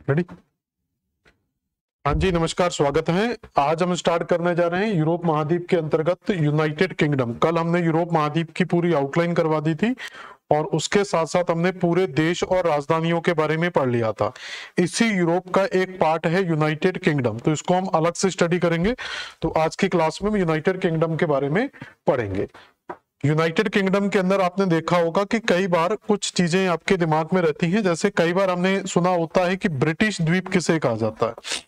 Ready. हाँ जी, नमस्कार, स्वागत है। आज हम स्टार्ट करने जा रहे हैं यूरोप महाद्वीप के अंतर्गत यूनाइटेड किंगडम। कल हमने यूरोप महाद्वीप की पूरी आउटलाइन करवा दी थी और उसके साथ साथ हमने पूरे देश और राजधानियों के बारे में पढ़ लिया था। इसी यूरोप का एक पार्ट है यूनाइटेड किंगडम, तो इसको हम अलग से स्टडी करेंगे। तो आज की क्लास में हम यूनाइटेड किंगडम के बारे में पढ़ेंगे। यूनाइटेड किंगडम के अंदर आपने देखा होगा कि कई बार कुछ चीजें आपके दिमाग में रहती हैं। जैसे कई बार हमने सुना होता है कि ब्रिटिश द्वीप किसे कहा जाता है।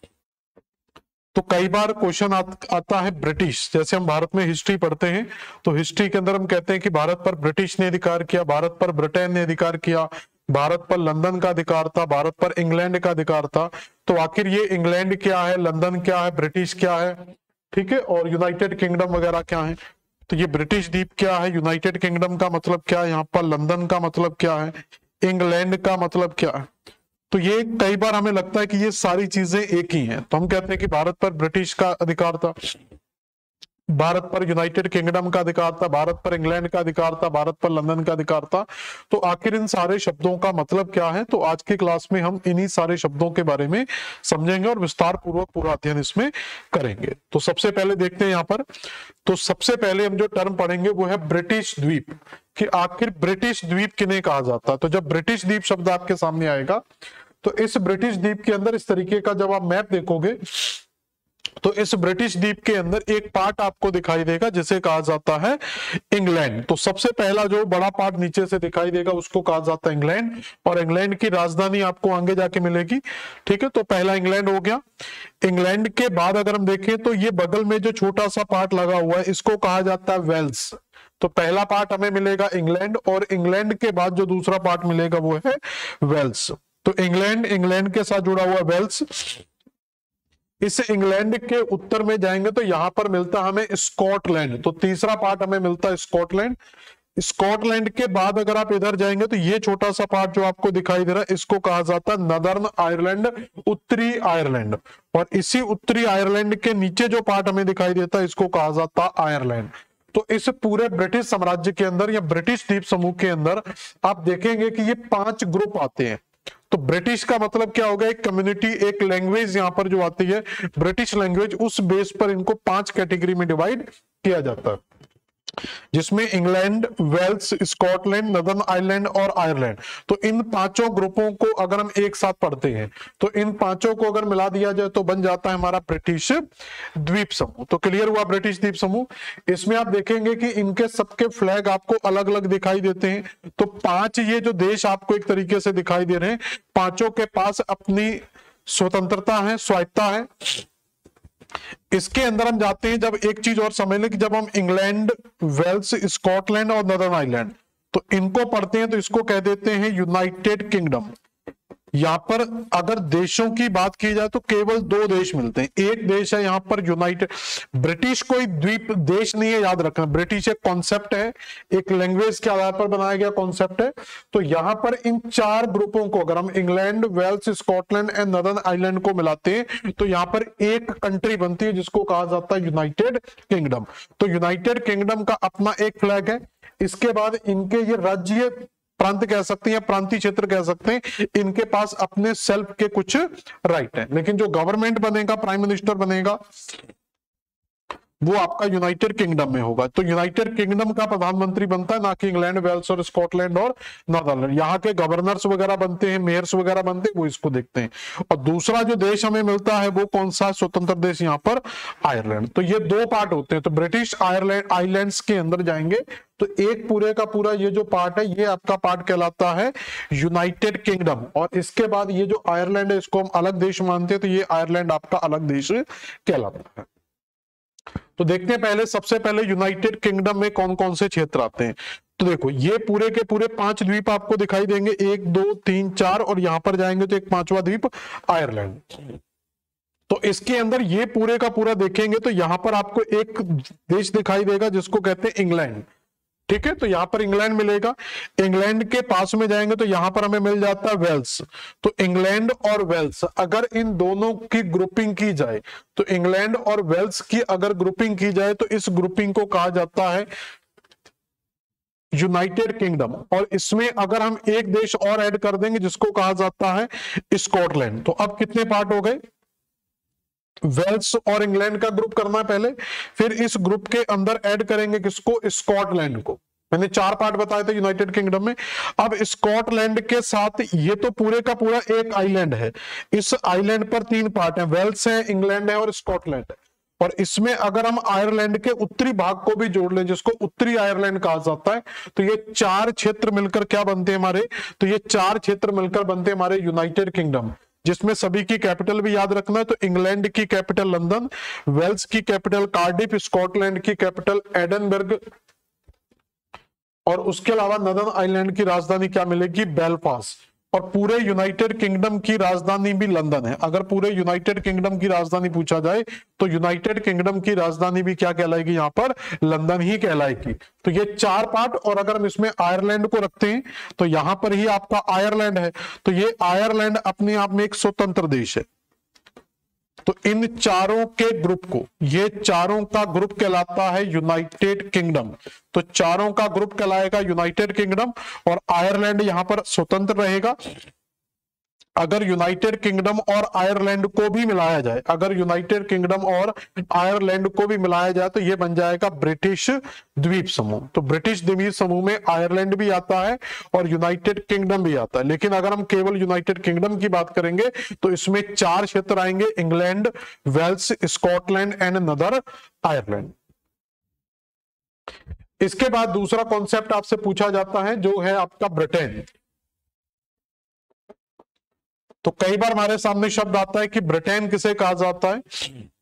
तो कई बार क्वेश्चन आता है ब्रिटिश। जैसे हम भारत में हिस्ट्री पढ़ते हैं तो हिस्ट्री के अंदर हम कहते हैं कि भारत पर ब्रिटिश ने अधिकार किया, भारत पर ब्रिटेन ने अधिकार किया, भारत पर लंदन का अधिकार था, भारत पर इंग्लैंड का अधिकार था। तो आखिर ये इंग्लैंड क्या है, लंदन क्या है, ब्रिटिश क्या है, ठीक है, और यूनाइटेड किंगडम वगैरह क्या है। तो ये ब्रिटिश द्वीप क्या है, यूनाइटेड किंगडम का मतलब क्या है, यहाँ पर लंदन का मतलब क्या है, इंग्लैंड का मतलब क्या है। तो ये कई बार हमें लगता है कि ये सारी चीजें एक ही हैं। तो हम कहते हैं कि भारत पर ब्रिटिश का अधिकार था, भारत पर यूनाइटेड किंगडम का अधिकार था, भारत पर इंग्लैंड का अधिकार था, भारत पर लंदन का अधिकार था। तो आखिर इन सारे शब्दों का मतलब क्या है, तो आज की क्लास में हम इन्हीं सारे शब्दों के बारे में समझेंगे और विस्तार पूर्वक पूरा अध्ययन इसमें करेंगे। तो सबसे पहले देखते हैं यहाँ पर। तो सबसे पहले हम जो टर्म पढ़ेंगे वो है ब्रिटिश द्वीप, कि आखिर ब्रिटिश द्वीप किन्हें कहा जाता है। तो जब ब्रिटिश द्वीप शब्द आपके सामने आएगा तो इस ब्रिटिश द्वीप के अंदर इस तरीके का जब आप मैप देखोगे तो इस ब्रिटिश द्वीप के अंदर एक पार्ट आपको दिखाई देगा जिसे कहा जाता है इंग्लैंड। तो सबसे पहला जो बड़ा पार्ट नीचे से दिखाई देगा उसको कहा जाता है इंग्लैंड, और इंग्लैंड की राजधानी आपको आगे जाके मिलेगी। ठीक है, तो पहला इंग्लैंड हो गया। इंग्लैंड के बाद अगर हम देखें तो ये बगल में जो छोटा सा पार्ट लगा हुआ है इसको कहा जाता है वेल्स। तो पहला पार्ट हमें मिलेगा इंग्लैंड, और इंग्लैंड के बाद जो दूसरा पार्ट मिलेगा वो है वेल्स। तो इंग्लैंड के साथ जुड़ा हुआ वेल्स। इस इंग्लैंड के उत्तर में जाएंगे तो यहां पर मिलता है हमें स्कॉटलैंड। तो तीसरा पार्ट हमें मिलता है स्कॉटलैंड। स्कॉटलैंड के बाद अगर आप इधर जाएंगे तो ये छोटा सा पार्ट जो आपको दिखाई दे रहा है इसको कहा जाता है नदर्न आयरलैंड, उत्तरी आयरलैंड। और इसी उत्तरी आयरलैंड के नीचे जो पार्ट हमें दिखाई देता है इसको कहा जाता है आयरलैंड। तो इस पूरे ब्रिटिश साम्राज्य के अंदर या ब्रिटिश द्वीप समूह के अंदर आप देखेंगे कि ये 5 ग्रुप आते हैं। तो ब्रिटिश का मतलब क्या होगा, एक कम्युनिटी, एक लैंग्वेज यहाँ पर जो आती है ब्रिटिश लैंग्वेज, उस बेस पर इनको 5 कैटेगरी में डिवाइड किया जाता है, जिसमें England, Wales, Scotland, northern Ireland और आयरलैंड। तो इन 5 ग्रुपों को अगर हम एक साथ पढ़ते हैं तो इन 5 को अगर मिला दिया जाए तो बन जाता है हमारा ब्रिटिश द्वीप समूह। तो क्लियर हुआ ब्रिटिश द्वीप समूह। इसमें आप देखेंगे कि इनके सबके फ्लैग आपको अलग अलग दिखाई देते हैं। तो 5 ये जो देश आपको एक तरीके से दिखाई दे रहे हैं, 5 के पास अपनी स्वतंत्रता है, स्वायत्ता है। इसके अंदर हम जाते हैं, जब एक चीज और समझ लें कि जब हम इंग्लैंड, वेल्स, स्कॉटलैंड और नदर्न आयरलैंड तो इनको पढ़ते हैं तो इसको कह देते हैं यूनाइटेड किंगडम। यहां पर अगर देशों की बात की जाए तो केवल 2 देश मिलते हैं। एक देश है यहाँ पर यूनाइटेड, ब्रिटिश कोई द्वीप देश नहीं है, याद रखना। ब्रिटिश एक कॉन्सेप्ट है, एक लैंग्वेज के आधार पर बनाया गया कॉन्सेप्ट है। तो यहां पर इन 4 ग्रुपों को अगर हम England, Wales, Scotland and northern Ireland को मिलाते हैं तो यहाँ पर एक कंट्री बनती है जिसको कहा जाता है यूनाइटेड किंगडम। तो यूनाइटेड किंगडम का अपना एक फ्लैग है। इसके बाद इनके ये राज्य, प्रांत कह सकते हैं, प्रांतीय क्षेत्र कह सकते हैं, इनके पास अपने सेल्फ के कुछ राइट है। लेकिन जो गवर्नमेंट बनेगा, प्राइम मिनिस्टर बनेगा, वो आपका यूनाइटेड किंगडम में होगा। तो यूनाइटेड किंगडम का प्रधानमंत्री बनता है, ना कि इंग्लैंड, वेल्स और स्कॉटलैंड और नॉर्दर्न। यहाँ के गवर्नर्स वगैरह बनते हैं, मेयर्स वगैरह बनते हैं, वो इसको देखते हैं। और दूसरा जो देश हमें मिलता है वो कौन सा स्वतंत्र देश, यहाँ पर आयरलैंड। तो ये 2 पार्ट होते हैं। तो ब्रिटिश आयरलैंड आइलैंड्स के अंदर जाएंगे तो एक पूरे का पूरा ये जो पार्ट है ये आपका पार्ट कहलाता है यूनाइटेड किंगडम। और इसके बाद ये जो आयरलैंड है इसको हम अलग देश मानते हैं, तो ये आयरलैंड आपका अलग देश कहलाता है। तो देखते हैं पहले, सबसे पहले यूनाइटेड किंगडम में कौन कौन से क्षेत्र आते हैं। तो देखो ये पूरे के पूरे 5 द्वीप आपको दिखाई देंगे, 1, 2, 3, 4, और यहां पर जाएंगे तो एक 5वां द्वीप आयरलैंड। तो इसके अंदर ये पूरे का पूरा देखेंगे तो यहां पर आपको एक देश दिखाई देगा जिसको कहते हैं इंग्लैंड। ठीक है, तो यहां पर इंग्लैंड मिलेगा। इंग्लैंड के पास में जाएंगे तो यहां पर हमें मिल जाता है वेल्स। तो इंग्लैंड और वेल्स अगर इन दोनों की ग्रुपिंग की जाए, तो इंग्लैंड और वेल्स की अगर ग्रुपिंग की जाए तो इस ग्रुपिंग को कहा जाता है यूनाइटेड किंगडम, और इसमें अगर हम एक देश और ऐड कर देंगे जिसको कहा जाता है स्कॉटलैंड, तो अब कितने पार्ट हो गए? वेल्स और इंग्लैंड का ग्रुप करना है पहले, फिर इस ग्रुप के अंदर ऐड करेंगे किसको? स्कॉटलैंड को। मैंने 4 पार्ट बताए थे यूनाइटेड किंगडम में। अब स्कॉटलैंड के साथ ये तो पूरे का पूरा एक आइलैंड है, इस आइलैंड पर 3 पार्ट है, वेल्स है, इंग्लैंड है और स्कॉटलैंड है। और इसमें अगर हम आयरलैंड के उत्तरी भाग को भी जोड़ लें, जिसको उत्तरी आयरलैंड कहा जाता है, तो ये 4 क्षेत्र मिलकर क्या बनते हैं हमारे? तो ये 4 क्षेत्र मिलकर बनते हैं हमारे यूनाइटेड किंगडम, जिसमें सभी की कैपिटल भी याद रखना है। तो इंग्लैंड की कैपिटल लंदन, वेल्स की कैपिटल कार्डिफ, स्कॉटलैंड की कैपिटल एडनबर्ग, और उसके अलावा नॉर्दर्न आयरलैंड की राजधानी क्या मिलेगी? बेलफास्ट। और पूरे यूनाइटेड किंगडम की राजधानी भी लंदन है। अगर पूरे यूनाइटेड किंगडम की राजधानी पूछा जाए तो यूनाइटेड किंगडम की राजधानी भी क्या कहलाएगी? यहां पर लंदन ही कहलाएगी। तो ये 4 पार्ट, और अगर हम इसमें आयरलैंड को रखते हैं तो यहां पर ही आपका आयरलैंड है। तो ये आयरलैंड अपने आप में एक स्वतंत्र देश है। तो इन चारों के ग्रुप को, ये चारों का ग्रुप कहलाता है यूनाइटेड किंगडम। तो चारों का ग्रुप कहलाएगा यूनाइटेड किंगडम, और आयरलैंड यहां पर स्वतंत्र रहेगा। अगर यूनाइटेड किंगडम और आयरलैंड को भी मिलाया जाए, अगर यूनाइटेड किंगडम और आयरलैंड को भी मिलाया जाए तो ये बन जाएगा ब्रिटिश द्वीप समूह। तो ब्रिटिश द्वीप समूह में आयरलैंड भी आता है और यूनाइटेड किंगडम भी आता है। लेकिन अगर हम केवल यूनाइटेड किंगडम की बात करेंगे तो इसमें 4 क्षेत्र आएंगे, England, Wales, Scotland and northern Ireland. इसके बाद दूसरा कॉन्सेप्ट आपसे पूछा जाता है जो है आपका ब्रिटेन। तो कई बार हमारे सामने शब्द आता है कि ब्रिटेन किसे कहा जाता है,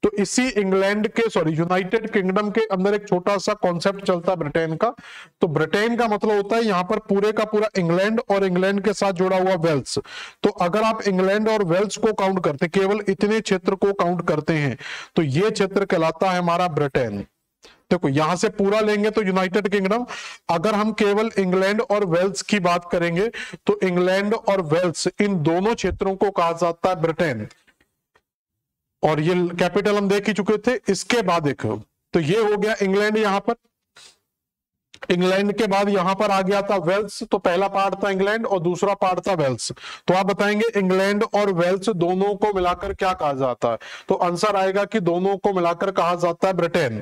तो इसी यूनाइटेड किंगडम के अंदर एक छोटा सा कॉन्सेप्ट चलता है ब्रिटेन का। तो ब्रिटेन का मतलब होता है यहां पर पूरे का पूरा इंग्लैंड और इंग्लैंड के साथ जुड़ा हुआ वेल्स। तो अगर आप इंग्लैंड और वेल्स को काउंट करते, केवल इतने क्षेत्र को काउंट करते हैं, तो ये क्षेत्र कहलाता है हमारा ब्रिटेन। देखो यहां से पूरा लेंगे तो यूनाइटेड किंगडम, अगर हम केवल इंग्लैंड और वेल्स की बात करेंगे तो इंग्लैंड और वेल्स इन दोनों क्षेत्रों को कहा जाता है ब्रिटेन, और ये कैपिटल हम देख ही चुके थे। इसके बाद देखो, तो ये हो गया इंग्लैंड, यहां पर इंग्लैंड के बाद यहां पर आ गया था वेल्स। तो पहला पार्ट था इंग्लैंड और दूसरा पार्ट था वेल्स। तो आप बताएंगे इंग्लैंड और वेल्स दोनों को मिलाकर क्या कहा जाता है, तो आंसर आएगा कि दोनों को मिलाकर कहा जाता है ब्रिटेन।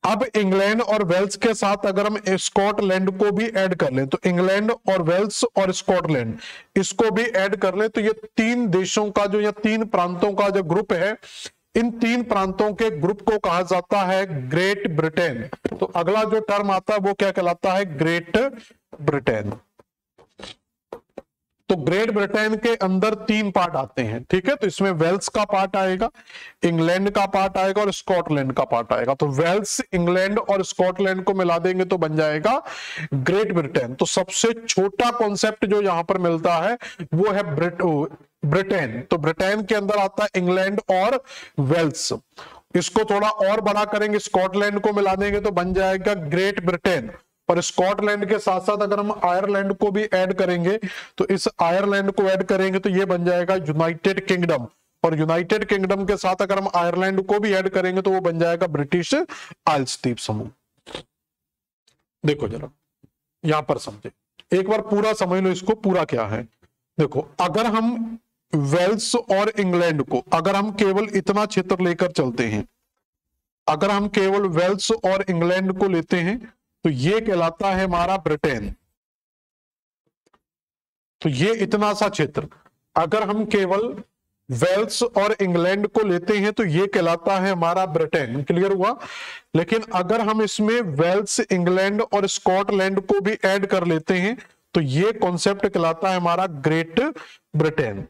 अब इंग्लैंड और वेल्स के साथ अगर हम स्कॉटलैंड को भी ऐड कर लें, तो इंग्लैंड और वेल्स और स्कॉटलैंड इसको भी ऐड कर लें, तो ये 3 देशों का जो, या 3 प्रांतों का जो ग्रुप है, इन 3 प्रांतों के ग्रुप को कहा जाता है ग्रेट ब्रिटेन। तो अगला जो टर्म आता है वो क्या कहलाता है? Great Britain. तो ग्रेट ब्रिटेन के अंदर 3 पार्ट आते हैं, ठीक है। तो इसमें वेल्स का पार्ट आएगा, इंग्लैंड का पार्ट आएगा और स्कॉटलैंड का पार्ट आएगा। तो वेल्स, इंग्लैंड और स्कॉटलैंड को मिला देंगे तो बन जाएगा ग्रेट ब्रिटेन। तो सबसे छोटा कॉन्सेप्ट जो यहां पर मिलता है वो है ब्रिटेन। तो ब्रिटेन के अंदर आता है इंग्लैंड और वेल्स। इसको थोड़ा और बड़ा करेंगे, स्कॉटलैंड को मिला देंगे तो बन जाएगा ग्रेट ब्रिटेन। और स्कॉटलैंड के साथ साथ अगर हम आयरलैंड को भी ऐड करेंगे, तो इस आयरलैंड को ऐड करेंगे तो ये बन जाएगा यूनाइटेड किंगडम। और यूनाइटेड किंगडम के साथ अगर हम आयरलैंड को भी ऐड करेंगे तो वो बन जाएगा ब्रिटिश आइल्स द्वीप समूह। देखो जरा यहां पर समझे, एक बार पूरा समझ लो इसको, पूरा क्या है। देखो अगर हम वेल्स और इंग्लैंड को, अगर हम केवल इतना क्षेत्र लेकर चलते हैं, अगर हम केवल वेल्स और इंग्लैंड को लेते हैं तो ये कहलाता है हमारा ब्रिटेन। तो ये इतना सा क्षेत्र, अगर हम केवल वेल्स और इंग्लैंड को लेते हैं तो ये कहलाता है हमारा ब्रिटेन। क्लियर हुआ। लेकिन अगर हम इसमें वेल्स, इंग्लैंड और स्कॉटलैंड को भी ऐड कर लेते हैं तो ये कॉन्सेप्ट कहलाता है हमारा ग्रेट ब्रिटेन।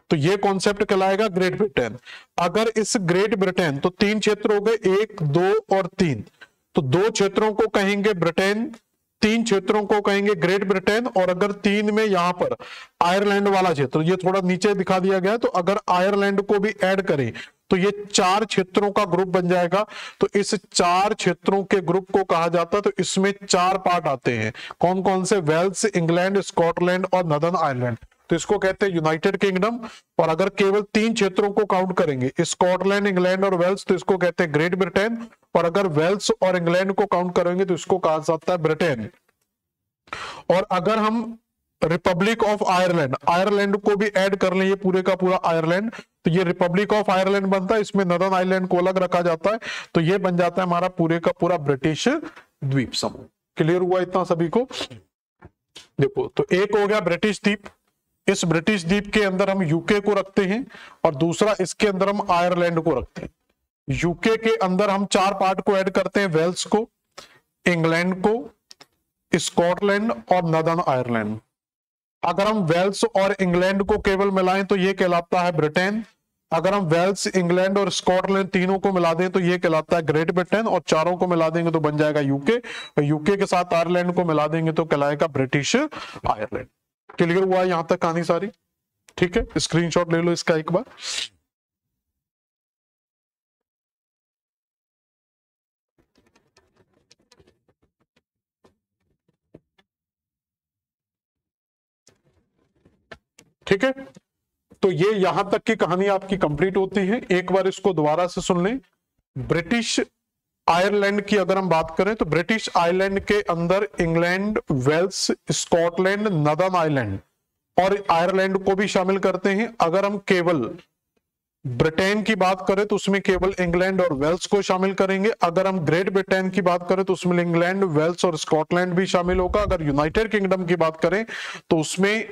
तो ये कॉन्सेप्ट कहलाएगा ग्रेट ब्रिटेन। अगर इस ग्रेट ब्रिटेन, तो 3 क्षेत्र हो गए, 1, 2 और 3। तो 2 क्षेत्रों को कहेंगे ब्रिटेन, 3 क्षेत्रों को कहेंगे ग्रेट ब्रिटेन। और अगर 3 में यहां पर आयरलैंड वाला क्षेत्र, ये थोड़ा नीचे दिखा दिया गया, तो अगर आयरलैंड को भी ऐड करें तो ये 4 क्षेत्रों का ग्रुप बन जाएगा। तो इस 4 क्षेत्रों के ग्रुप को कहा जाता है। तो इसमें 4 पार्ट आते हैं, कौन कौन से? वेल्स, इंग्लैंड, स्कॉटलैंड और नॉर्दर्न आयरलैंड। तो इसको कहते हैं यूनाइटेड किंगडम। और अगर केवल 3 क्षेत्रों को काउंट करेंगे, स्कॉटलैंड, इंग्लैंड और वेल्स, तो इसको कहते हैं ग्रेट ब्रिटेन। और अगर वेल्स और इंग्लैंड को काउंट करेंगे तो इसको कहा जाता है ब्रिटेन। और अगर हम रिपब्लिक ऑफ आयरलैंड, आयरलैंड को भी ऐड कर लें, ये पूरे का पूरा आयरलैंड, तो ये रिपब्लिक ऑफ आयरलैंड बनता है, इसमें नदर्न आयरलैंड को अलग रखा जाता है, तो ये बन जाता है हमारा पूरे का पूरा ब्रिटिश द्वीप समूह। क्लियर हुआ इतना सभी को? देखो, तो एक हो गया ब्रिटिश द्वीप, इस ब्रिटिश द्वीप के अंदर हम यूके को रखते हैं, और दूसरा इसके अंदर हम आयरलैंड को रखते हैं। यूके के अंदर हम 4 पार्ट को ऐड करते हैं, वेल्स को, इंग्लैंड को, स्कॉटलैंड और नदर्न आयरलैंड। अगर हम वेल्स और इंग्लैंड को केवल मिलाएं तो ये कहलाता है ब्रिटेन। अगर हम वेल्स, इंग्लैंड और स्कॉटलैंड तीनों को मिला दें तो ये कहलाता है ग्रेट ब्रिटेन, और चारों को मिला देंगे तो बन जाएगा यूके, और यूके के साथ आयरलैंड को मिला देंगे तो कहलाएगा ब्रिटिश आयरलैंड। क्लियर हुआ यहां तक कहानी सारी? ठीक है, स्क्रीनशॉट ले लो इसका एक बार। ठीक है, तो ये यहां तक की कहानी आपकी कंप्लीट होती है। एक बार इसको दोबारा से सुन लें। ब्रिटिश आयरलैंड की अगर हम बात करें तो ब्रिटिश आयरलैंड के अंदर England, Wales, Scotland, northern Ireland और आयरलैंड को भी शामिल करते हैं। अगर हम केवल ब्रिटेन की बात करें तो उसमें केवल इंग्लैंड और वेल्स को शामिल करेंगे। अगर हम ग्रेट ब्रिटेन की बात करें तो उसमें इंग्लैंड, वेल्स और स्कॉटलैंड भी शामिल होगा। अगर यूनाइटेड किंगडम की बात करें तो उसमें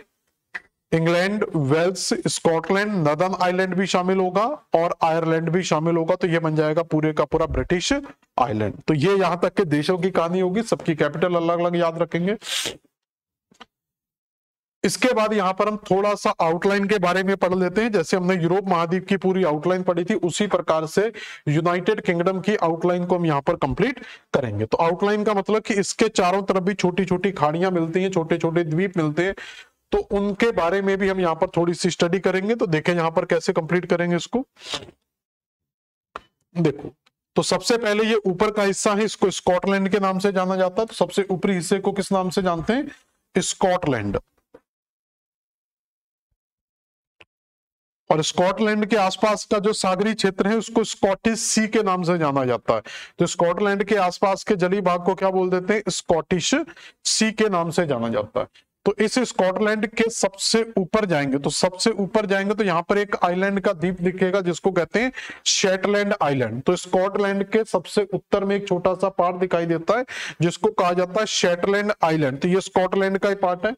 England, Wales, Scotland, northern island भी शामिल होगा और आयरलैंड भी शामिल होगा, तो ये बन जाएगा पूरे का पूरा ब्रिटिश आइलैंड। तो ये यहां तक के देशों की कहानी होगी, सबकी कैपिटल अलग अलग याद रखेंगे। इसके बाद यहां पर हम थोड़ा सा आउटलाइन के बारे में पढ़ लेते हैं। जैसे हमने यूरोप महाद्वीप की पूरी आउटलाइन पढ़ी थी, उसी प्रकार से यूनाइटेड किंगडम की आउटलाइन को हम यहां पर कंप्लीट करेंगे। तो आउटलाइन का मतलब कि इसके चारों तरफ भी छोटी छोटी खाड़ियां मिलती हैं, छोटे छोटे द्वीप मिलते हैं, तो उनके बारे में भी हम यहाँ पर थोड़ी सी स्टडी करेंगे। तो देखें यहाँ पर कैसे कंप्लीट करेंगे इसको। देखो, तो सबसे पहले ये ऊपर का हिस्सा है, इसको स्कॉटलैंड के नाम से जाना जाता है। तो सबसे ऊपरी हिस्से को किस नाम से जानते हैं? स्कॉटलैंड। और स्कॉटलैंड के आसपास का जो सागरी क्षेत्र है उसको स्कॉटिश सी के नाम से जाना जाता है। तो स्कॉटलैंड के आसपास के जलीय भाग को क्या बोल देते हैं? स्कॉटिश सी के नाम से जाना जाता है। तो इस स्कॉटलैंड के सबसे ऊपर जाएंगे, तो सबसे ऊपर जाएंगे तो यहाँ पर एक आइलैंड का द्वीप दिखेगा जिसको कहते हैं शेटलैंड आइलैंड। तो स्कॉटलैंड के सबसे उत्तर में एक छोटा सा पार्ट दिखाई देता है जिसको कहा जाता है शेटलैंड आइलैंड। तो ये स्कॉटलैंड का ही पार्ट है।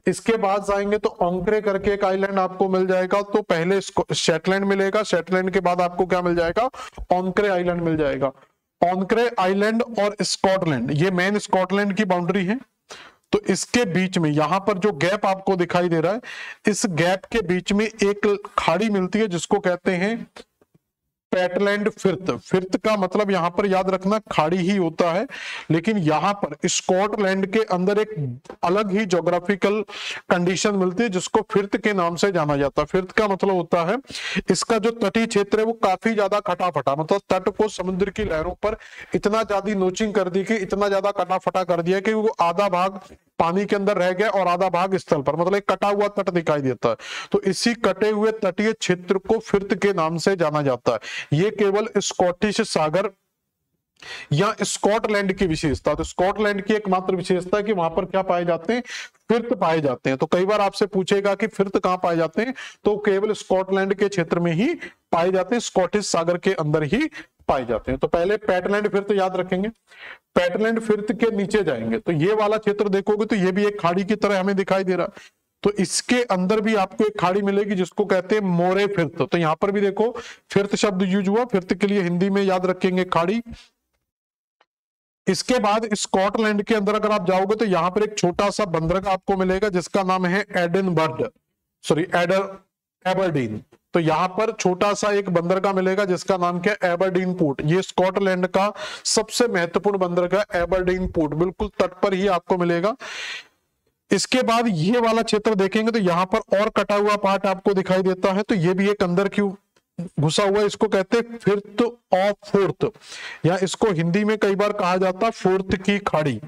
इसके बाद जाएंगे तो ऑन्क्रे करके एक आइलैंड आपको मिल जाएगा। तो पहले शेटलैंड मिलेगा, शेटलैंड के बाद आपको क्या मिल जाएगा? ऑन्क्रे आइलैंड मिल जाएगा। ऑन्क्रे आइलैंड और स्कॉटलैंड, ये मेन स्कॉटलैंड की बाउंड्री है। तो इसके बीच में यहां पर जो गैप आपको दिखाई दे रहा है, इस गैप के बीच में एक खाड़ी मिलती है जिसको कहते हैं पेटलैंड फिर्थ। फिर्थ का मतलब यहां पर याद रखना खाड़ी ही होता है, लेकिन यहां पर स्कॉटलैंड के अंदर एक अलग ही ज्योग्राफिकल कंडीशन मिलती है जिसको फिर्थ के नाम से जाना जाता है। फिर्थ का मतलब होता है इसका जो तटीय क्षेत्र है वो काफी ज्यादा कटाफटा, मतलब तट को समुद्र की लहरों पर इतना ज्यादा नोचिंग कर दी कि इतना ज्यादा कटाफटा कर दिया कि वो आधा भाग पानी के अंदर रह गया और आधा भाग स्थल पर, मतलब एक कटा हुआ तट दिखाई देता है। तो इसी कटे हुए तटीय क्षेत्र को फिर्थ के नाम से जाना जाता है। ये केवल स्कॉटिश सागर या स्कॉटलैंड की विशेषता। तो स्कॉटलैंड की एकमात्र विशेषता है कि वहां पर क्या पाए जाते हैं? फिर्थ पाए जाते हैं। तो कई बार आपसे पूछेगा कि फिर्थ कहां पाए जाते हैं, तो केवल स्कॉटलैंड के क्षेत्र में ही पाए जाते हैं, स्कॉटिश सागर के अंदर ही पाए जाते हैं। तो पहले पेटलैंड फिर्थ याद रखेंगे। पेटलैंड फिर्थ के नीचे जाएंगे तो ये वाला क्षेत्र देखोगे तो ये भी एक खाड़ी की तरह हमें दिखाई दे रहा है। तो इसके अंदर भी आपको एक खाड़ी मिलेगी जिसको कहते हैं मोरे फिर्थ। तो यहां पर भी देखो फिर्थ शब्द यूज हुआ, फिर्थ के लिए हिंदी में याद रखेंगे खाड़ी। इसके बाद स्कॉटलैंड के अंदर अगर आप जाओगे तो यहां पर एक छोटा सा बंदरगाह आपको मिलेगा जिसका नाम है एबरडीन। तो यहां पर छोटा सा एक बंदरगाह मिलेगा जिसका नाम क्या है? Aberdeen port. ये स्कॉटलैंड का सबसे महत्वपूर्ण बंदरगाह एबरडीन पोर्ट, बिल्कुल तट पर ही आपको मिलेगा। इसके बाद ये वाला क्षेत्र देखेंगे तो यहां पर और कटा हुआ पार्ट आपको दिखाई देता है। तो ये भी एक अंदर क्यों घुसा हुआ है, इसको कहते हैं फिर्थ ऑफ फोर्थ, या इसको हिंदी में कई बार कहा जाता है फोर्थ की खाड़ी।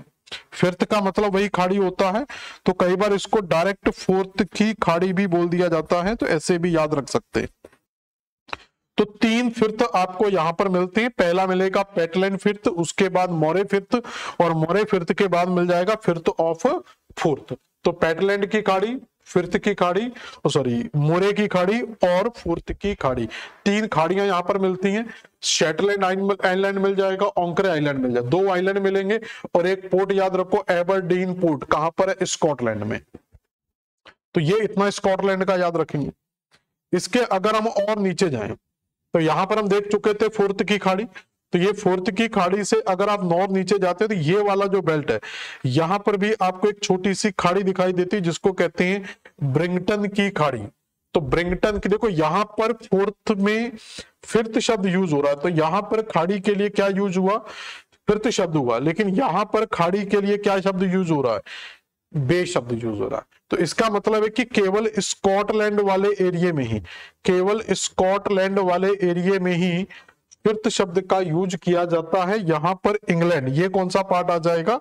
फिर्थ का मतलब वही खाड़ी होता है, तो कई बार इसको डायरेक्ट फोर्थ की खाड़ी भी बोल दिया जाता है, तो ऐसे भी याद रख सकते हैं। तो 3 फिर्त आपको यहां पर मिलते हैं। पहला मिलेगा पेटलैंड फिर्त, उसके बाद मोरे फिर्त, और मोरे फिर्त के बाद मिल जाएगा फिर्त ऑफ फूर्त। तो पेटलैंड की खाड़ी, फिर्त की खाड़ी, मोरे की खाड़ी और फूर्त की खाड़ी, 3 खाड़ियां यहां पर मिलती हैं। शेटलैंड आइलैंड मिल जाएगा, ओंकरे आइलैंड मिल जाएगा, 2 आइलैंड मिलेंगे, और एक पोर्ट याद रखो एबरडीन पोर्ट, कहां पर है? स्कॉटलैंड में। तो ये इतना स्कॉटलैंड का याद रखेंगे। इसके अगर हम और नीचे जाएं तो यहां पर हम देख चुके थे फूर्त की खाड़ी। तो ये फूर्त की खाड़ी से अगर आप नॉर्थ नीचे जाते हैं तो ये वाला जो बेल्ट है, यहां पर भी आपको एक छोटी सी खाड़ी दिखाई देती है जिसको कहते हैं ब्रिंगटन की खाड़ी। तो ब्रिंगटन की, देखो यहां पर फोर्थ में फिर्त शब्द यूज हो रहा है, तो यहां पर खाड़ी के लिए क्या यूज हुआ? फिर्त शब्द हुआ, लेकिन यहां पर खाड़ी के लिए क्या शब्द यूज हो रहा है? बे शब्द यूज हो रहा है। तो इसका मतलब है कि केवल स्कॉटलैंड वाले एरिया में ही, केवल स्कॉटलैंड वाले एरिया में ही फिर्त शब्द का यूज किया जाता है। यहां पर इंग्लैंड, ये कौन सा पार्ट आ जाएगा?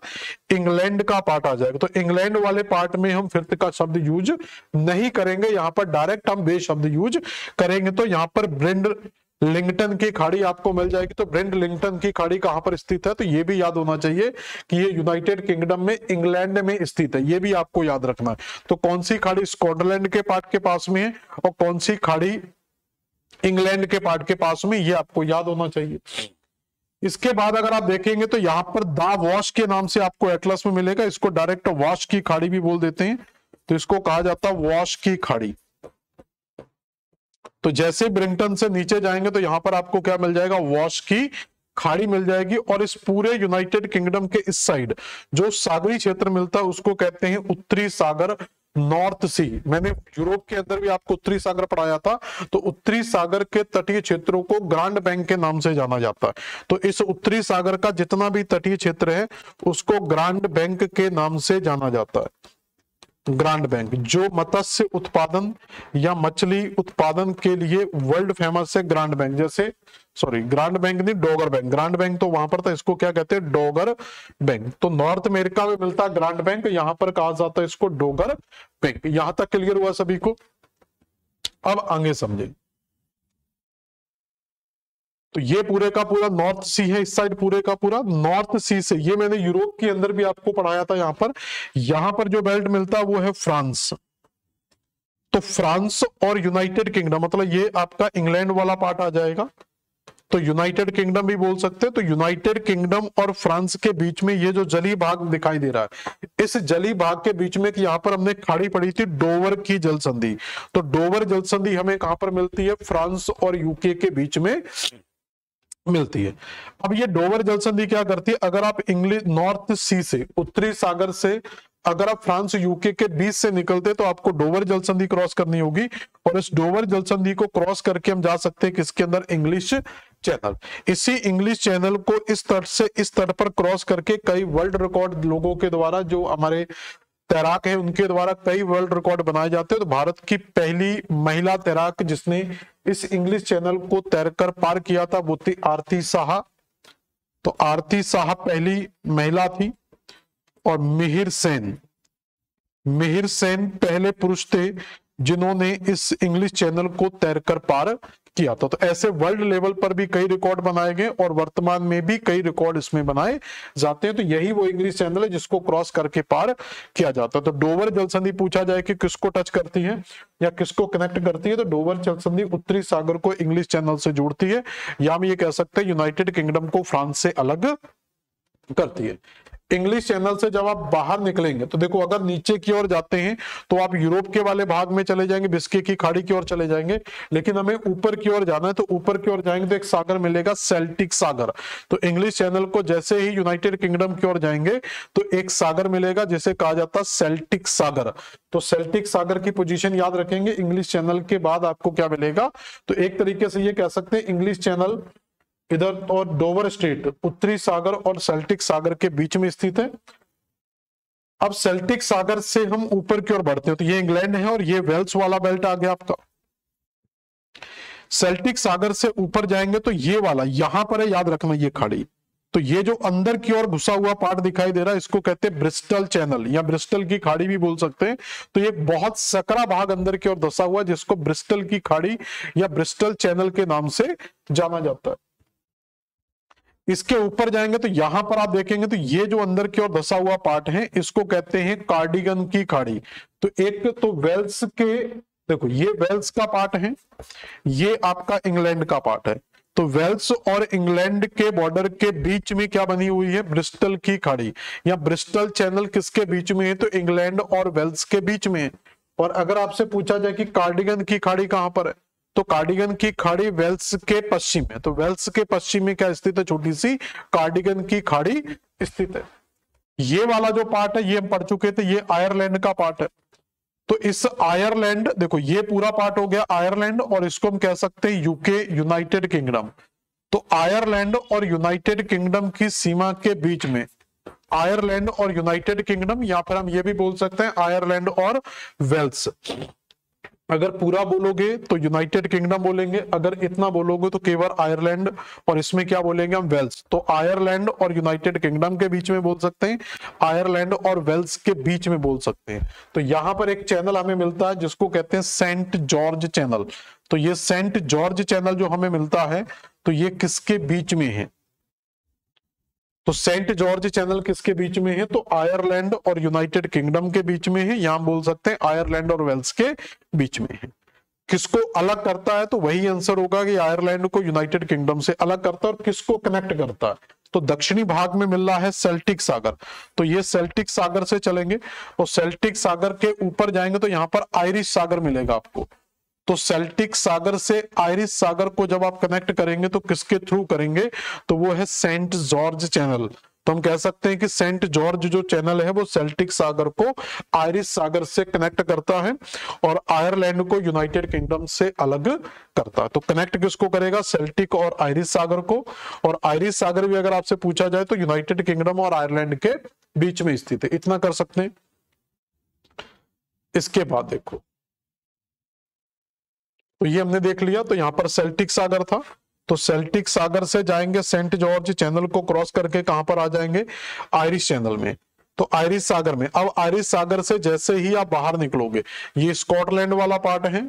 इंग्लैंड का पार्ट आ जाएगा। तो इंग्लैंड वाले पार्ट में हम फिर्त का शब्द यूज नहीं करेंगे, यहां पर डायरेक्ट हम बे शब्द यूज करेंगे। तो यहां पर ब्रिंड लिंगटन की खाड़ी आपको मिल जाएगी। तो ब्रिंड लिंगटन की खाड़ी कहां पर स्थित है? तो ये भी याद होना चाहिए कि ये यूनाइटेड किंगडम में इंग्लैंड में स्थित है, ये भी आपको याद रखना है। तो कौन सी खाड़ी स्कॉटलैंड के पार्ट के पास में है और कौन सी खाड़ी इंग्लैंड के पार्ट के पास में, ये आपको याद होना चाहिए। इसके बाद अगर आप देखेंगे तो यहां पर दा वॉश के नाम से आपको एटलस में मिलेगा, इसको डायरेक्ट वॉश की खाड़ी भी बोल देते हैं। तो इसको कहा जाता है वॉश की खाड़ी। तो जैसे ब्रिंगटन से नीचे जाएंगे तो यहां पर आपको क्या मिल जाएगा? वॉश की खाड़ी मिल जाएगी। और इस पूरे यूनाइटेड किंगडम के इस साइड जो सागरी क्षेत्र मिलता है उसको कहते हैं उत्तरी सागर, नॉर्थ सी। मैंने यूरोप के अंदर भी आपको उत्तरी सागर पढ़ाया था। तो उत्तरी सागर के तटीय क्षेत्रों को ग्रांड बैंक के नाम से जाना जाता है। तो इस उत्तरी सागर का जितना भी तटीय क्षेत्र है उसको ग्रांड बैंक के नाम से जाना जाता है। ग्रांड बैंक जो मत्स्य उत्पादन या मछली उत्पादन के लिए वर्ल्ड फेमस है, ग्रांड बैंक। जैसे ग्रांड बैंक नहीं, डोगर बैंक। ग्रांड बैंक तो वहां पर था, इसको क्या कहते हैं? डोगर बैंक। तो नॉर्थ अमेरिका में मिलता है ग्रांड बैंक, यहां पर कहा जाता है इसको डोगर बैंक। यहां तक क्लियर हुआ सभी को? अब आगे समझे। तो ये पूरे का पूरा नॉर्थ सी है, इस साइड पूरे का पूरा नॉर्थ सी से, ये मैंने यूरोप के अंदर भी आपको पढ़ाया था। यहां पर जो बेल्ट मिलता है वो है फ्रांस। तो फ्रांस और यूनाइटेड किंगडम, मतलब ये आपका इंग्लैंड वाला पार्ट आ जाएगा। तो यूनाइटेड किंगडम भी बोल सकते हैं। तो यूनाइटेड किंगडम और फ्रांस के बीच में ये जो जली भाग दिखाई दे रहा है, इस जली भाग के बीच में यहां पर हमने खाड़ी पड़ी थी डोवर की जल संधि। तो डोवर जल संधि हमें कहां पर मिलती है? फ्रांस और यूके के बीच में मिलती है। अब ये डोवर जल संधि क्या करती है? अगर आप इंग्लिश नॉर्थ सी से, उत्तरी सागर से अगर आप फ्रांस यूके के बीच से निकलते तो आपको डोवर जल संधि क्रॉस करनी होगी, और इस डोवर जल संधि को क्रॉस करके हम जा सकते हैं किसके अंदर? English channel. इसी इंग्लिश चैनल को इस तट से इस तट पर क्रॉस करके कई वर्ल्ड रिकॉर्ड लोगों के द्वारा, जो हमारे तैराक है उनके द्वारा कई वर्ल्ड रिकॉर्ड बनाए जाते हैं। तो भारत की पहली महिला तैराक जिसने इस इंग्लिश चैनल को तैरकर पार किया था वो थी आरती साहा। तो आरती साहा पहली महिला थी। और मिहिर सेन पहले पुरुष थे जिन्होंने इस इंग्लिश चैनल को तैरकर पार किया था। तो ऐसे वर्ल्ड लेवल पर भी कई रिकॉर्ड बनाए गए और वर्तमान में भी कई रिकॉर्ड इसमें बनाए जाते हैं। तो यही वो इंग्लिश चैनल है जिसको क्रॉस करके पार किया जाता है। तो डोवर जल संधि पूछा जाए कि किसको टच करती है या किसको कनेक्ट करती है, तो डोवर जल संधि उत्तरी सागर को इंग्लिश चैनल से जोड़ती है, या हम ये कह सकते हैं यूनाइटेड किंगडम को फ्रांस से अलग करती है। इंग्लिश चैनल से जब आप बाहर निकलेंगे तो देखो, अगर नीचे की ओर जाते हैं तो आप यूरोप के वाले भाग में चले जाएंगे, बिस्के की खाड़ी की ओर चले जाएंगे। लेकिन हमें ऊपर की ओर जाना है, तो ऊपर की ओर जाएंगे तो एक सागर मिलेगा, सेल्टिक सागर। तो इंग्लिश चैनल को जैसे ही यूनाइटेड किंगडम की ओर जाएंगे तो एक सागर मिलेगा जिसे कहा जाता है सेल्टिक सागर। तो सेल्टिक सागर की पोजीशन याद रखेंगे। इंग्लिश चैनल के बाद आपको क्या मिलेगा? तो एक तरीके से ये कह सकते हैं इंग्लिश चैनल इधर और डोवर स्ट्रेट उत्तरी सागर और सेल्टिक सागर के बीच में स्थित है। अब सेल्टिक सागर से हम ऊपर की ओर बढ़ते हैं, तो ये इंग्लैंड है और ये वेल्स वाला बेल्ट आ गया आपका। सेल्टिक सागर से ऊपर जाएंगे तो ये वाला यहां पर है, याद रखना ये खाड़ी, तो ये जो अंदर की ओर घुसा हुआ पार्ट दिखाई दे रहा है इसको कहते हैं ब्रिस्टल चैनल या ब्रिस्टल की खाड़ी भी बोल सकते हैं। तो ये बहुत सकरा भाग अंदर की ओर धसा हुआ जिसको ब्रिस्टल की खाड़ी या ब्रिस्टल चैनल के नाम से जाना जाता है। इसके ऊपर जाएंगे तो यहां पर आप देखेंगे तो ये जो अंदर की ओर धसा हुआ पार्ट है इसको कहते हैं कार्डिगन की खाड़ी। तो एक तो वेल्स के, देखो ये वेल्स का पार्ट है, ये आपका इंग्लैंड का पार्ट है। तो वेल्स और इंग्लैंड के बॉर्डर के बीच में क्या बनी हुई है, ब्रिस्टल की खाड़ी या ब्रिस्टल चैनल किसके बीच में है, तो इंग्लैंड और वेल्स के बीच में है। और अगर आपसे पूछा जाए कि कार्डिगन की खाड़ी कहां पर है, तो कार्डिगन की खाड़ी वेल्स के पश्चिम है। तो वेल्स के पश्चिम में क्या स्थित है, छोटी सी कार्डिगन की खाड़ी स्थित है। ये वाला जो पार्ट है ये हम पढ़ चुके थे, ये आयरलैंड का पार्ट है। तो इस आयरलैंड, देखो ये पूरा पार्ट हो गया आयरलैंड, और इसको हम कह सकते हैं यूके, यूनाइटेड किंगडम। तो आयरलैंड और यूनाइटेड किंगडम की सीमा के बीच में आयरलैंड और यूनाइटेड किंगडम, या फिर हम ये भी बोल सकते हैं आयरलैंड और वेल्स। अगर पूरा बोलोगे तो यूनाइटेड किंगडम बोलेंगे, अगर इतना बोलोगे तो केवल आयरलैंड, और इसमें क्या बोलेंगे हम, वेल्स। तो आयरलैंड और यूनाइटेड किंगडम के बीच में बोल सकते हैं, आयरलैंड और वेल्स के बीच में बोल सकते हैं। तो यहां पर एक चैनल हमें मिलता है जिसको कहते हैं सेंट जॉर्ज चैनल। तो ये सेंट जॉर्ज चैनल जो हमें मिलता है तो ये किसके बीच में है, तो सेंट जॉर्ज चैनल किसके बीच में है, तो आयरलैंड और यूनाइटेड किंगडम के बीच में है। यहां बोल सकते हैं आयरलैंड और वेल्स के बीच में है। किसको अलग करता है, तो वही आंसर होगा कि आयरलैंड को यूनाइटेड किंगडम से अलग करता है। और किसको कनेक्ट करता है, तो दक्षिणी भाग में मिल रहा है सेल्टिक सागर। तो ये सेल्टिक सागर से चलेंगे और सेल्टिक सागर के ऊपर जाएंगे तो यहां पर आयरिश सागर मिलेगा आपको। तो सेल्टिक सागर से आयरिश सागर को जब आप कनेक्ट करेंगे तो किसके थ्रू करेंगे, तो वो है सेंट जॉर्ज चैनल। तो हम कह सकते हैं कि सेंट जॉर्ज जो चैनल है वो सेल्टिक सागर को आयरिश सागर से कनेक्ट करता है और आयरलैंड को यूनाइटेड किंगडम से अलग करता है। तो कनेक्ट किसको करेगा, सेल्टिक और आयरिश सागर को। और आयरिश सागर भी अगर आपसे पूछा जाए तो यूनाइटेड किंगडम और आयरलैंड के बीच में स्थित है। इतना कर सकते हैं। इसके बाद देखो, तो ये हमने देख लिया। तो यहां पर सेल्टिक सागर था, तो सेल्टिक सागर से जाएंगे सेंट जॉर्ज चैनल को क्रॉस करके कहां पर आ जाएंगे, आयरिश चैनल में। तो आयरिश सागर में, अब आयरिश सागर से जैसे ही आप बाहर निकलोगे, ये स्कॉटलैंड वाला पार्ट है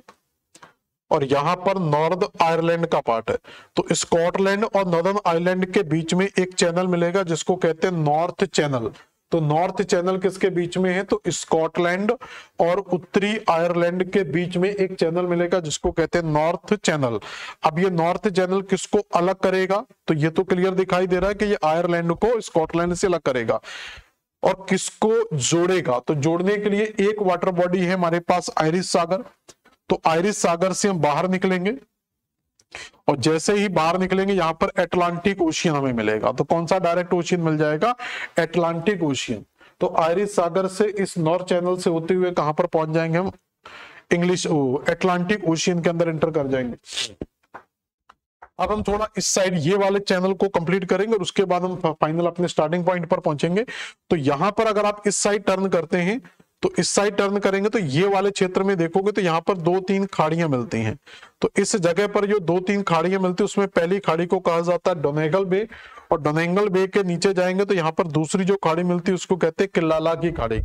और यहां पर नॉर्थ आयरलैंड का पार्ट है। तो स्कॉटलैंड और नॉर्दर्न आयरलैंड के बीच में एक चैनल मिलेगा जिसको कहते हैं नॉर्थ चैनल। तो नॉर्थ चैनल किसके बीच में है, तो स्कॉटलैंड और उत्तरी आयरलैंड के बीच में एक चैनल मिलेगा जिसको कहते हैं नॉर्थ चैनल। अब ये नॉर्थ चैनल किसको अलग करेगा, तो ये तो क्लियर दिखाई दे रहा है कि ये आयरलैंड को स्कॉटलैंड से अलग करेगा। और किसको जोड़ेगा, तो जोड़ने के लिए एक वाटर बॉडी है हमारे पास, आयरिश सागर। तो आयरिश सागर से हम बाहर निकलेंगे और जैसे ही बाहर निकलेंगे यहां पर एटलांटिक ओशियन हमें मिलेगा। तो कौन सा डायरेक्ट ओशियन मिल जाएगा, एटलांटिक ओशियन। तो आयरिश सागर से इस नॉर्थ चैनल से होते हुए कहां पर पहुंच जाएंगे हम, एटलांटिक ओशियन के अंदर एंटर कर जाएंगे। अब हम थोड़ा इस साइड ये वाले चैनल को कंप्लीट करेंगे और उसके बाद हम फाइनल अपने स्टार्टिंग पॉइंट पर पहुंचेंगे। तो यहां पर अगर आप इस साइड टर्न करते हैं, तो इस साइड टर्न करेंगे तो ये वाले क्षेत्र में देखोगे तो यहाँ पर 2-3 खाड़ियां मिलती हैं। तो इस जगह पर जो 2-3 खाड़ियां मिलती है उसमें पहली खाड़ी को कहा जाता है डोनेगल बे, और डोनेगल बे के नीचे जाएंगे तो यहाँ पर दूसरी जो खाड़ी मिलती है उसको कहते हैं किल्लाला की खाड़ी।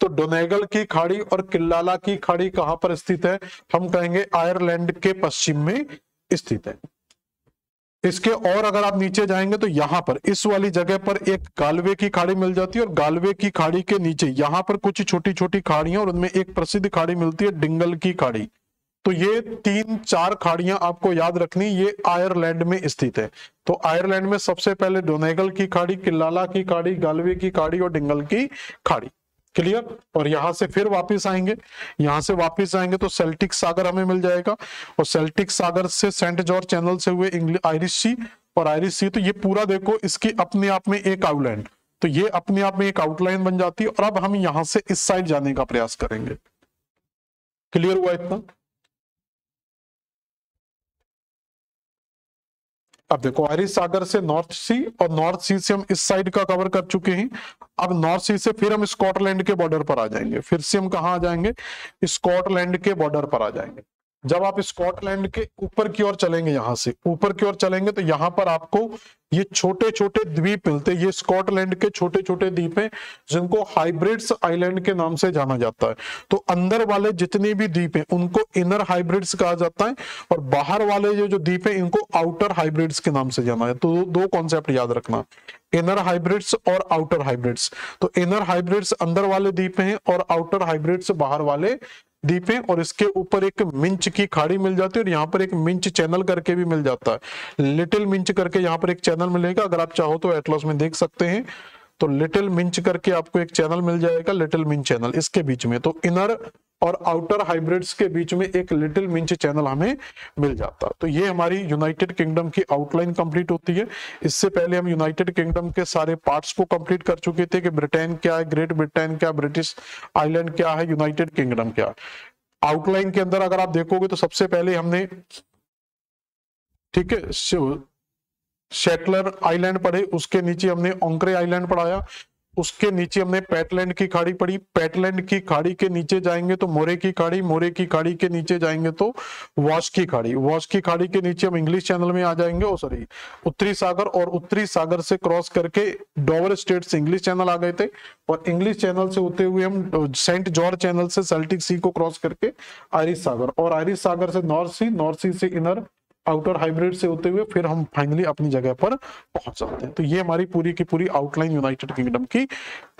तो डोनेगल की खाड़ी और किल्लाला की खाड़ी कहाँ पर स्थित है, हम कहेंगे आयरलैंड के पश्चिम में स्थित है। इसके और अगर आप नीचे जाएंगे तो यहाँ पर इस वाली जगह पर एक गालवे की खाड़ी मिल जाती है और गालवे की खाड़ी के नीचे यहाँ पर कुछ छोटी छोटी खाड़ियां और उनमें एक प्रसिद्ध खाड़ी मिलती है डिंगल की खाड़ी। तो ये 3-4 खाड़ियां आपको याद रखनी, ये आयरलैंड में स्थित है। तो आयरलैंड में सबसे पहले डोनेगल की खाड़ी, किल्लाला की खाड़ी, गालवे की खाड़ी और डिंगल की खाड़ी। क्लियर। और यहां से फिर वापस आएंगे, यहां से वापस आएंगे तो सेल्टिक सागर हमें मिल जाएगा और सेल्टिक सागर से सेंट जॉर्ज चैनल से हुए आयरिश सी, और आयरिश सी तो ये पूरा देखो इसकी अपने आप में एक आउटलाइन, तो ये अपने आप में एक आउटलाइन बन जाती है। और अब हम यहां से इस साइड जाने का प्रयास करेंगे। क्लियर हुआ इतना। अब देखो आयरिश सागर से नॉर्थ सी, और नॉर्थ सी से हम इस साइड का कवर कर चुके हैं। अब नॉर्थ सी से फिर हम स्कॉटलैंड के बॉर्डर पर आ जाएंगे, फिर से हम कहां आ जाएंगे, स्कॉटलैंड के बॉर्डर पर आ जाएंगे। जब आप स्कॉटलैंड के ऊपर की ओर चलेंगे, यहां से ऊपर की ओर चलेंगे तो यहां पर आपको ये छोटे छोटे द्वीप मिलते हैं। ये स्कॉटलैंड के छोटे छोटे द्वीप हैं जिनको हाइब्रिड्स आइलैंड के नाम से जाना जाता है। तो अंदर वाले जितने भी द्वीप हैं उनको इनर हाइब्रिड्स कहा जाता है, और बाहर वाले जो द्वीप हैं इनको आउटर हाइब्रिड्स के नाम से जाना है। तो दो कॉन्सेप्ट याद रखना, इनर हाइब्रिड्स और आउटर हाइब्रिड्स। तो इनर हाइब्रिड्स अंदर वाले द्वीप हैं और आउटर हाइब्रिड्स बाहर वाले द्वीप हैं। और इसके ऊपर एक मिंच की खाड़ी मिल जाती है, और यहाँ पर एक मिंच चैनल करके भी मिल जाता है। लिटिल मिंच करके यहाँ पर एक चैनल मिलेगा, अगर आप चाहो तो एटलस में देख सकते हैं। तो लिटिल मिंच करके आपको एक चैनल मिल जाएगा, लिटिल मिंच चैनल इसके बीच में। तो इनर और आउटर हाइब्रिड्स के बीच में एक लिटिल मिंच चैनल हमें मिल जाता है। तो ये हमारी यूनाइटेड किंगडम की आउटलाइन कंप्लीट होती है। इससे पहले हम यूनाइटेड किंगडम के सारे पार्ट्स को कंप्लीट कर चुके थे कि ब्रिटेन क्या है, ग्रेट ब्रिटेन क्या, ब्रिटिश आइलैंड क्या है, यूनाइटेड किंगडम क्या है। आउटलाइन के अंदर अगर आप देखोगे तो सबसे पहले हमने, ठीक है, शेटलर आइलैंड पढ़े, उसके नीचे हमने ओंक्रे आइलैंड पढ़ाया, उसके नीचे हमने पेटलैंड की खाड़ी पढ़ी। पेटलैंड की खाड़ी के नीचे जाएंगे तो मोरे की खाड़ी, मोरे की खाड़ी के नीचे जाएंगे तो वॉश की खाड़ी, वॉश की खाड़ी के नीचे हम इंग्लिश चैनल में आ जाएंगे, सॉरी उत्तरी सागर, और उत्तरी सागर से क्रॉस करके डोवर स्टेट से इंग्लिश चैनल आ गए थे, और इंग्लिश चैनल से होते हुए हम सेंट जॉर्ज चैनल से सेल्टिक सी को क्रॉस करके आयरिश सागर, और आयरिश सागर से नॉर्थ सी, नॉर्थ सी से इनर आउटर हाइब्रिड से होते हुए फिर हम फाइनली अपनी जगह पर पहुंच जाते हैं। तो ये हमारी पूरी की पूरी आउटलाइन यूनाइटेड किंगडम की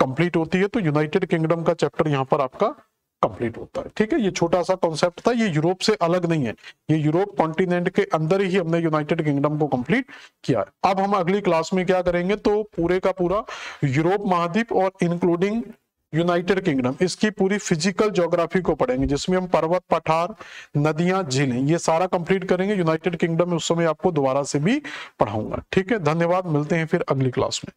कंप्लीट होती है। तो यूनाइटेड किंगडम का चैप्टर यहाँ पर आपका कंप्लीट होता है। ठीक है, ये छोटा सा कॉन्सेप्ट था, ये यूरोप से अलग नहीं है, ये यूरोप कॉन्टिनेंट के अंदर ही हमने यूनाइटेड किंगडम को कंप्लीट किया है। अब हम अगली क्लास में क्या करेंगे, तो पूरे का पूरा यूरोप महाद्वीप और इंक्लूडिंग यूनाइटेड किंगडम, इसकी पूरी फिजिकल ज्योग्राफी को पढ़ेंगे, जिसमें हम पर्वत, पठार, नदियां, झीलें, ये सारा कंप्लीट करेंगे। यूनाइटेड किंगडम में उस समय आपको दोबारा से भी पढ़ाऊंगा। ठीक है, धन्यवाद, मिलते हैं फिर अगली क्लास में।